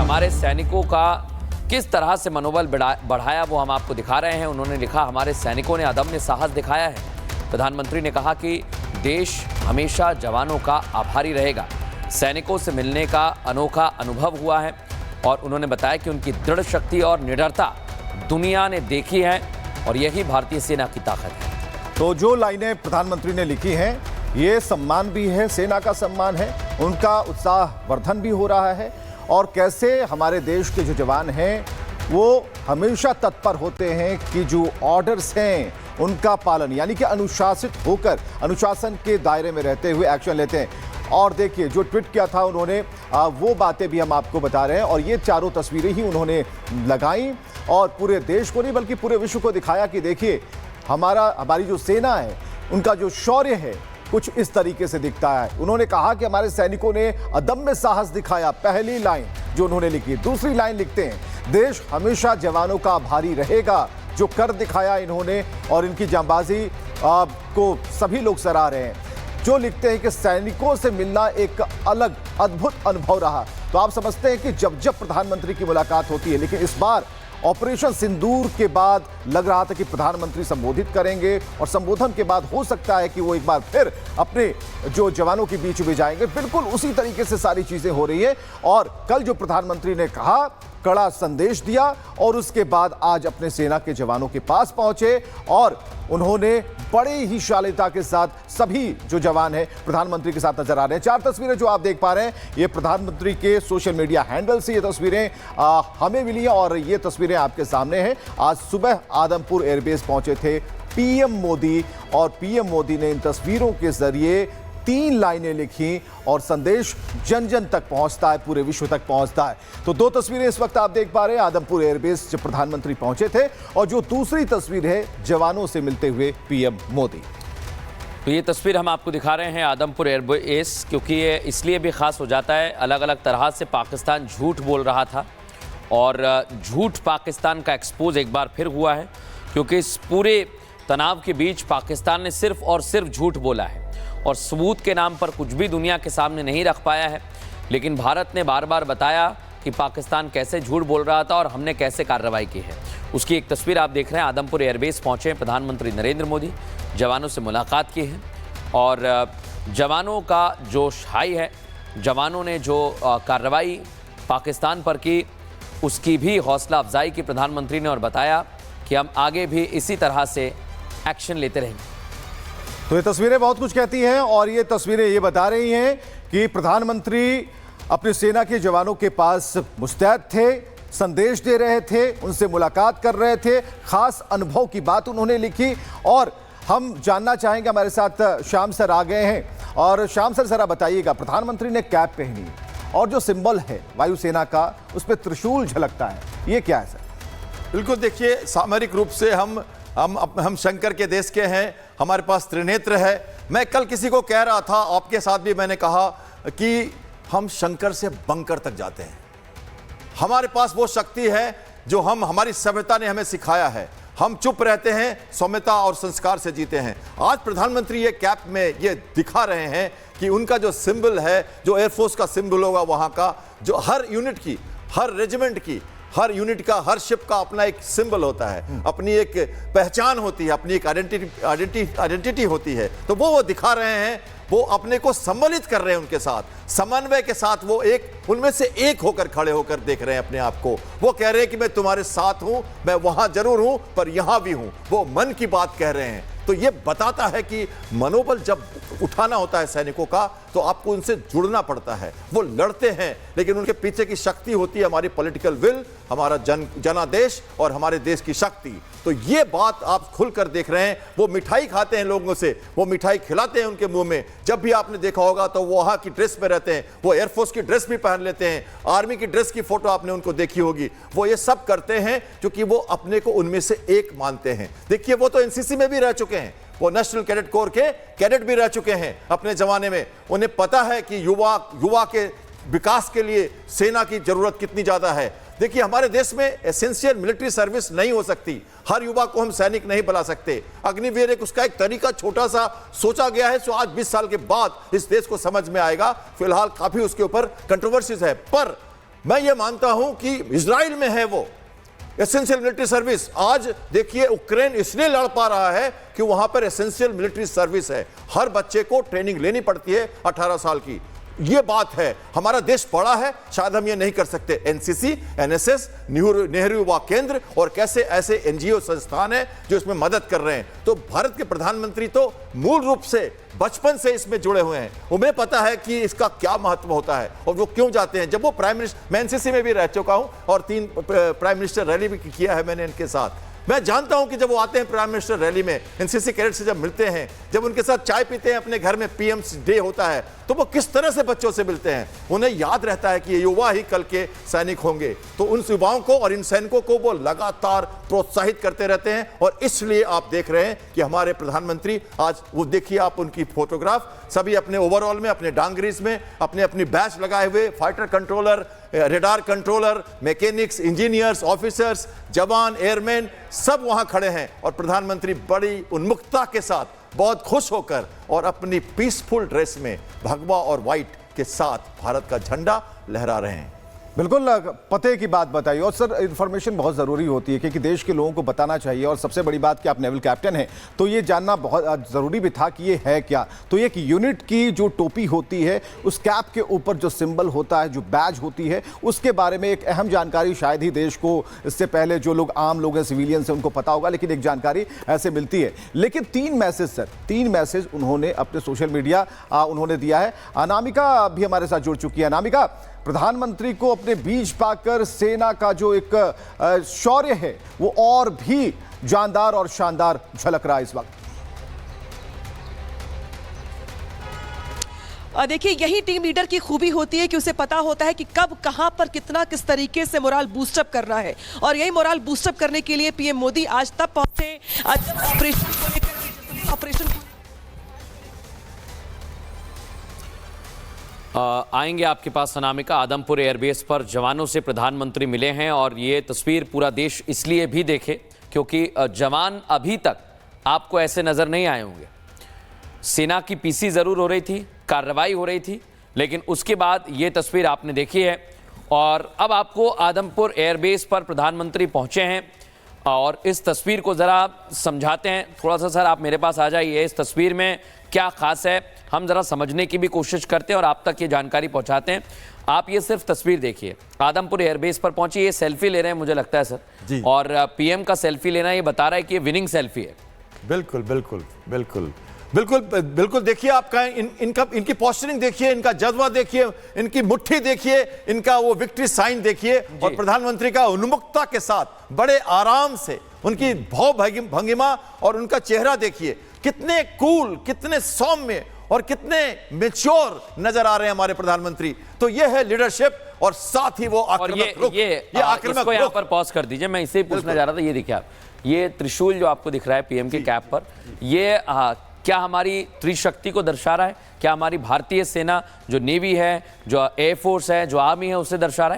हमारे सैनिकों का किस तरह से मनोबल बढ़ाया वो हम आपको दिखा रहे हैं। उन्होंने लिखा, हमारे सैनिकों ने अदम्य साहस दिखाया है। प्रधानमंत्री ने कहा कि देश हमेशा जवानों का आभारी रहेगा। सैनिकों से मिलने का अनोखा अनुभव हुआ है और उन्होंने बताया कि उनकी दृढ़ शक्ति और निडरता दुनिया ने देखी है और यही भारतीय सेना की ताकत है। तो जो लाइनें प्रधानमंत्री ने लिखी हैं, ये सम्मान भी है, सेना का सम्मान है, उनका उत्साह वर्धन भी हो रहा है और कैसे हमारे देश के जो जवान हैं वो हमेशा तत्पर होते हैं कि जो ऑर्डर्स हैं उनका पालन, यानी कि अनुशासित होकर अनुशासन के दायरे में रहते हुए एक्शन लेते हैं। और देखिए जो ट्वीट किया था उन्होंने, वो बातें भी हम आपको बता रहे हैं और ये चारों तस्वीरें ही उन्होंने लगाई और पूरे देश को नहीं बल्कि पूरे विश्व को दिखाया कि देखिए हमारी जो सेना है उनका जो शौर्य है कुछ इस तरीके से दिखता है। उन्होंने कहा कि हमारे सैनिकों ने अदम्य साहस दिखाया, पहली लाइन जो उन्होंने लिखी। दूसरी लाइन लिखते हैं, देश हमेशा जवानों का आभारी रहेगा। जो कर दिखाया इन्होंने और इनकी जांबाजी को सभी लोग सराह रहे हैं। जो लिखते हैं कि सैनिकों से मिलना एक अलग अद्भुत अनुभव रहा। तो आप समझते हैं कि जब प्रधानमंत्री की मुलाकात होती है, लेकिन इस बार ऑपरेशन सिंदूर के बाद लग रहा था कि प्रधानमंत्री संबोधित करेंगे और संबोधन के बाद हो सकता है कि वो एक बार फिर अपने जो जवानों के बीच में जाएंगे। बिल्कुल उसी तरीके से सारी चीजें हो रही है और कल जो प्रधानमंत्री ने कहा, कड़ा संदेश दिया और उसके बाद आज अपने सेना के जवानों के पास पहुंचे और उन्होंने बड़े ही शालीनता के साथ सभी जो जवान हैं प्रधानमंत्री के साथ नजर आ रहे हैं। चार तस्वीरें जो आप देख पा रहे हैं, ये प्रधानमंत्री के सोशल मीडिया हैंडल से ये तस्वीरें हमें मिली हैं और ये तस्वीरें आपके सामने हैं। आज सुबह आदमपुर एयरबेस पहुंचे थे पीएम मोदी और पीएम मोदी ने इन तस्वीरों के जरिए 3 लाइनें लिखी और संदेश जन जन तक पहुंचता है, पूरे विश्व तक पहुंचता है। तो 2 तस्वीरें इस वक्त आप देख पा रहे हैं, आदमपुर एयरबेस जब प्रधानमंत्री पहुंचे थे और जो दूसरी तस्वीर है जवानों से मिलते हुए पीएम मोदी। तो ये तस्वीर हम आपको दिखा रहे हैं आदमपुर एयरबेस, क्योंकि ये इसलिए भी खास हो जाता है, अलग अलग तरह से पाकिस्तान झूठ बोल रहा था और झूठ पाकिस्तान का एक्सपोज एक बार फिर हुआ है, क्योंकि इस पूरे तनाव के बीच पाकिस्तान ने सिर्फ और सिर्फ झूठ बोला है और सबूत के नाम पर कुछ भी दुनिया के सामने नहीं रख पाया है। लेकिन भारत ने बार बार बताया कि पाकिस्तान कैसे झूठ बोल रहा था और हमने कैसे कार्रवाई की है। उसकी एक तस्वीर आप देख रहे हैं। आदमपुर एयरबेस पहुंचे प्रधानमंत्री नरेंद्र मोदी, जवानों से मुलाकात की है और जवानों का जोश हाई है। जवानों ने जो कार्रवाई पाकिस्तान पर की उसकी भी हौसला अफजाई की प्रधानमंत्री ने और बताया कि हम आगे भी इसी तरह से एक्शन लेते रहेंगे। तो ये तस्वीरें बहुत कुछ कहती हैं और ये तस्वीरें ये बता रही हैं कि प्रधानमंत्री अपनी सेना के जवानों के पास मुस्तैद थे, संदेश दे रहे थे, उनसे मुलाकात कर रहे थे, खास अनुभव की बात उन्होंने लिखी। और हम जानना चाहेंगे, हमारे साथ श्याम सर आ गए हैं और श्याम सर जरा बताइएगा, प्रधानमंत्री ने कैप पहनी और जो सिंबल है वायुसेना का उस पर त्रिशूल झलकता है, ये क्या है सर? बिल्कुल, देखिए सामरिक रूप से हम शंकर के देश के हैं, हमारे पास त्रिनेत्र है। मैं कल किसी को कह रहा था, आपके साथ भी मैंने कहा कि हम शंकर से बंकर तक जाते हैं। हमारे पास वो शक्ति है जो हमारी सभ्यता ने हमें सिखाया है। हम चुप रहते हैं, सौम्यता और संस्कार से जीते हैं। आज प्रधानमंत्री ये कैप में ये दिखा रहे हैं कि उनका जो सिंबल है, जो एयरफोर्स का सिंबल होगा वहां का, जो हर यूनिट की, हर रेजिमेंट की, हर यूनिट का, हर शिप का अपना एक सिंबल होता है, अपनी एक पहचान होती है, अपनी एक आइडेंटिटी होती है। तो वो दिखा रहे हैं, वो अपने को सम्मिलित कर रहे हैं उनके साथ, समन्वय के साथ वो उनमें से एक होकर खड़े होकर देख रहे हैं अपने आप को। वो कह रहे हैं कि मैं तुम्हारे साथ हूं, मैं वहां जरूर हूं पर यहां भी हूं। वो मन की बात कह रहे हैं। तो ये बताता है कि मनोबल जब उठाना होता है सैनिकों का तो आपको उनसे जुड़ना पड़ता है। वो लड़ते हैं लेकिन उनके पीछे की शक्ति होती है हमारी पॉलिटिकल विल, हमारा जनादेश और हमारे देश की शक्ति। तो ये बात आप खुलकर देख रहे हैं। वो मिठाई खाते हैं लोगों से, वो मिठाई खिलाते हैं उनके मुंह में। जब भी आपने देखा होगा तो वो वहां की ड्रेस में रहते हैं, वो एयरफोर्स की ड्रेस भी पहन लेते हैं, आर्मी की ड्रेस की फोटो आपने उनको देखी होगी। वो ये सब करते हैं क्योंकि वो अपने को उनमें से एक मानते हैं। देखिए वो तो एनसीसी में भी रह चुके हैं, वो नेशनल कैडेट कोर के कैडेट भी रह चुके हैं अपने जमाने में। उन्हें पता है कि युवा के विकास के लिए सेना की जरूरत कितनी ज्यादा है। देखिए हमारे देश में एसेंशियल मिलिट्री सर्विस नहीं हो सकती, हर युवा को हम सैनिक नहीं बना सकते। अग्निवीर एक उसका एक तरीका छोटा सा सोचा गया है, जो आज 20 साल के बाद इस देश को समझ में आएगा। फिलहाल काफी उसके ऊपर कंट्रोवर्सीज है, पर मैं ये मानता हूं कि इजराइल में है वो एसेंशियल मिलिट्री सर्विस। आज देखिए यूक्रेन इसलिए लड़ पा रहा है कि वहां पर एसेंशियल मिलिट्री सर्विस है, हर बच्चे को ट्रेनिंग लेनी पड़ती है 18 साल की। ये बात है, हमारा देश बड़ा है, शायद हम ये नहीं कर सकते। एनसीसी, एनएसएस, नेहरू युवा केंद्र और कैसे ऐसे एनजीओ संस्थान हैं जो इसमें मदद कर रहे हैं। तो भारत के प्रधानमंत्री तो मूल रूप से बचपन से इसमें जुड़े हुए हैं, उन्हें पता है कि इसका क्या महत्व होता है और वो क्यों जाते हैं। जब वो प्राइम मिनिस्टर, मैं एनसीसी में भी रह चुका हूं और 3 प्राइम मिनिस्टर रैली भी किया है मैंने इनके साथ। मैं जानता हूं कि जब वो आते हैं प्राइम मिनिस्टर रैली में, एनसीसी कैडेट से जब मिलते हैं, जब उनके साथ चाय पीते हैं, अपने घर में पीएम डे होता है, तो वो किस तरह से बच्चों से मिलते हैं। उन्हें याद रहता है कि ये युवा ही कल के सैनिक होंगे। तो उन युवाओं को और इन सैनिकों को वो लगातार प्रोत्साहित करते रहते हैं और इसलिए आप देख रहे हैं कि हमारे प्रधानमंत्री आज, वो देखिए आप उनकी फोटोग्राफ, सभी अपने ओवरऑल में, अपने डांगरीज में अपने अपनी बैच लगाए हुए, fighter controller, radar controller, mechanics, engineers, officers, जवान, एयरमैन सब वहां खड़े हैं और प्रधानमंत्री बड़ी उन्मुखता के साथ, बहुत खुश होकर और अपनी पीसफुल ड्रेस में भगवा और व्हाइट के साथ भारत का झंडा लहरा रहे हैं। बिल्कुल पते की बात बताइए। और सर, इन्फॉर्मेशन बहुत ज़रूरी होती है क्योंकि देश के लोगों को बताना चाहिए। और सबसे बड़ी बात कि आप नेवल कैप्टन हैं तो ये जानना बहुत ज़रूरी भी था कि ये है क्या। तो ये कि यूनिट की जो टोपी होती है, उस कैप के ऊपर जो सिंबल होता है, जो बैज होती है, उसके बारे में एक अहम जानकारी शायद ही देश को, इससे पहले जो लोग आम लोग हैं, सिविलियंस हैं, उनको पता होगा, लेकिन एक जानकारी ऐसे मिलती है। लेकिन 3 मैसेज सर, 3 मैसेज उन्होंने अपने सोशल मीडिया उन्होंने दिया है। अनामिका भी हमारे साथ जुड़ चुकी है। अनामिका, प्रधानमंत्री को अपने बीच पाकर सेना का जो एक शौर्य है वो और भी जानदार और शानदार झलक रहा है इस वक्त। देखिए, यही टीम लीडर की खूबी होती है कि उसे पता होता है कि कब, कहां पर, कितना, किस तरीके से मोराल बूस्टअप करना है। और यही मोराल बूस्टअप करने के लिए पीएम मोदी आज तब पहुंचे ऑपरेशन आएंगे आपके पास अनामिका। आदमपुर एयरबेस पर जवानों से प्रधानमंत्री मिले हैं और ये तस्वीर पूरा देश इसलिए भी देखे क्योंकि जवान अभी तक आपको ऐसे नजर नहीं आए होंगे। सेना की पीसी जरूर हो रही थी, कार्रवाई हो रही थी, लेकिन उसके बाद ये तस्वीर आपने देखी है। और अब आपको आदमपुर एयरबेस पर प्रधानमंत्री पहुंचे हैं और इस तस्वीर को ज़रा समझाते हैं। थोड़ा सा सर आप मेरे पास आ जाइए। इस तस्वीर में क्या खास है, हम ज़रा समझने की भी कोशिश करते हैं और आप तक ये जानकारी पहुंचाते हैं। आप ये सिर्फ तस्वीर देखिए, आदमपुर एयरबेस पर पहुंची, ये सेल्फी ले रहे हैं मुझे लगता है सर जी। और पीएम का सेल्फी लेना ये बता रहा है कि ये विनिंग सेल्फी है। बिल्कुल बिल्कुल बिल्कुल बिल्कुल बिल्कुल। देखिए आपका इनकी पोस्चरिंग देखिए, इनका जज्बा देखिए, इनकी मुट्ठी देखिए, इनका वो विक्ट्री साइन देखिए और प्रधानमंत्री का उन्मुखता के साथ बड़े आराम से उनकी भाव भंगिमा और उनका चेहरा देखिए, कितने कूल, कितने सौम्य और कितने मैच्योर नजर आ रहे हैं हमारे प्रधानमंत्री। तो ये है लीडरशिप और साथ ही वो आक्रामक रुख। ये आक्रामक इसको यहाँ पर पॉज कर दीजिए, मैं इसे ही पूछना चाह रहा था। ये देखिए आप, ये त्रिशूल जो आपको दिख रहा है पीएम के कैप पर, ये क्या हमारी त्रिशक्ति को दर्शा रहा है? क्या हमारी भारतीय सेना जो नेवी है, जो एयरफोर्स है, जो आर्मी है, उसे दर्शा रहा